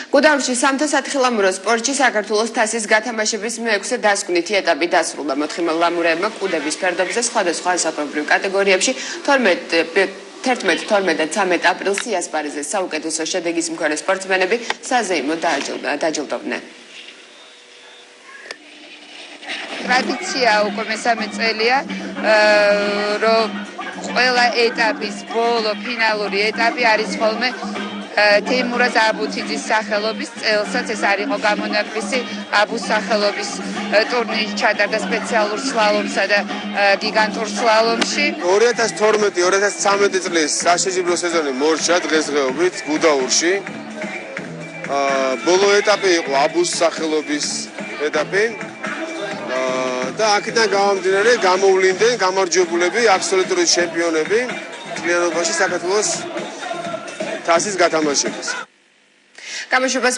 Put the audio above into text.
გუდაურში სამთო სათხილამურო სპორტში საქართველოს თასის გათამაშების მე-6 დასკვნითი ეტაპი დასრულდა. მოთხილამურეებმა კუდების ფერდობზე სხვადასხვა ასაკობრივ კატეგორიებში 11, 12 და 13 აპრილს იასპარეზეს. საუკეთესო შედეგის მქონე სპორტსმენები საზეიმოდ დაჯილდოვდნენ. ტრადიცია უკვე მესამე წელია, რომ ყველა ეტაპის ბოლო ფინალური ეტაპი არის ხოლმე თეიმურაზ აბუთიძის სახელობის წელსაც. ეს არ იყო გამონაკლისი აბუს სახელობის ტურნირი ჩატარდა სპეციალურ სლალომსა და გიგანტურ სლალომში. 2012-2013 წლის საშეჯიბრო სეზონი მორჩა დღესდღეობით გუდაურში. ბოლო ეტაპი იყო აბუს სახელობის ეტაპი. და აქედან გამომდინარე გამოვლინდნენ გამარჯვებულები, აბსოლუტური ჩემპიონები მთლიანობაში საქართველოს თასის გათამაშების. გამოშვებას